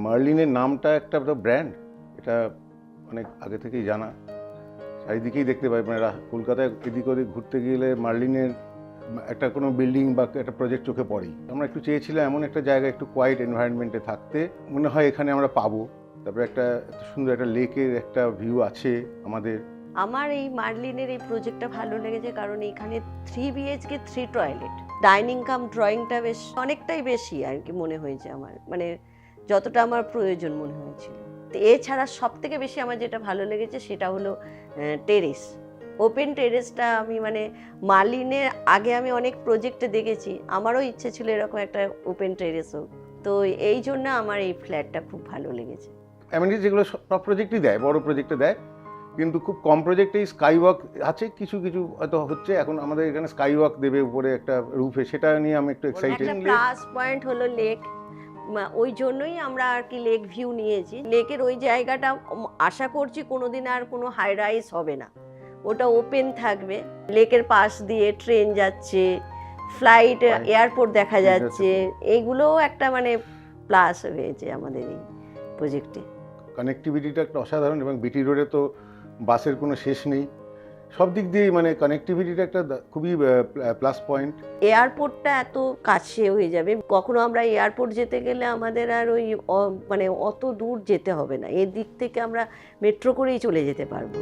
মার্লিনের নামটা একটা ব্র্যান্ড, এটা অনেক আগে থেকেই জানা, চারিদিকেই দেখতে পাই। মানে কলকাতায় এদিক ওদিক ঘুরতে গেলে মার্লিনের একটা কোনো বিল্ডিং বা একটা প্রজেক্ট চোখে পড়েই। আমরা একটু চেয়েছিলাম এমন একটা জায়গা, একটু কোয়াইট এনভায়রনমেন্টে থাকতে, মনে হয় এখানে আমরা পাবো। তারপরে একটা সুন্দর একটা লেকের একটা ভিউ আছে আমাদের। আমার এই মার্লিনের এই প্রজেক্টটা ভালো লেগেছে কারণ এখানে 3 BHK 3 টয়লেট, ডাইনিং কাম ড্রয়িংটা বেশ অনেকটাই বেশি আর কি মনে হয়েছে আমার, মানে যতটা আমার প্রয়োজন মনে হয়েছিল। তো এছাড়া সব থেকে বেশি আমার যেটা ভালো লেগেছে সেটা হলো টেরেস, ওপেন টেরেসটা। আমি মানে মার্লিনের আগে আমি অনেক প্রজেক্টে দেখেছি, আমারও ইচ্ছে ছিল এরকম একটা ওপেন টেরেস হোক। তো এই জন্য আমার এই ফ্ল্যাটটা খুব ভালো লেগেছে। অ্যামেনিটিজ যেগুলো সব প্রজেক্টই দেয়, বড় প্রজেক্টে দেয়, কিন্তু খুব কম প্রজেক্টেই স্কাই ওয়াক আছে, কিছু কিছু হয়তো হচ্ছে। এখন আমাদের এখানে স্কাই ওয়াক দেবে উপরে একটা রুফে, সেটা নিয়ে আমি একটু এক্সাইটেড। একটা প্লাস পয়েন্ট হলো লেক, ওই জন্যই আমরা আর কি লেক ভিউ নিয়েছি। লেকের ওই জায়গাটা আশা করছি কোনোদিন আর কোনো হাই রাইজ হবে না, ওটা ওপেন থাকবে। লেকের পাশ দিয়ে ট্রেন যাচ্ছে, ফ্লাইট, এয়ারপোর্ট দেখা যাচ্ছে, এইগুলোও একটা মানে প্লাস হয়েছে আমাদের এই প্রজেক্টে। কানেক্টিভিটিটা একটা অসাধারণ, এবং বিটি রোডে তো বাসের কোনো শেষ নেই, সব দিক দিয়েই মানে কানেক্টিভিটিটা একটা খুবই প্লাস পয়েন্ট। এয়ারপোর্টটা এত কাছে হয়ে যাবে, কখনো আমরা এয়ারপোর্ট যেতে গেলে আমাদের আর ওই মানে অত দূর যেতে হবে না, এদিক থেকে আমরা মেট্রো করেই চলে যেতে পারবো।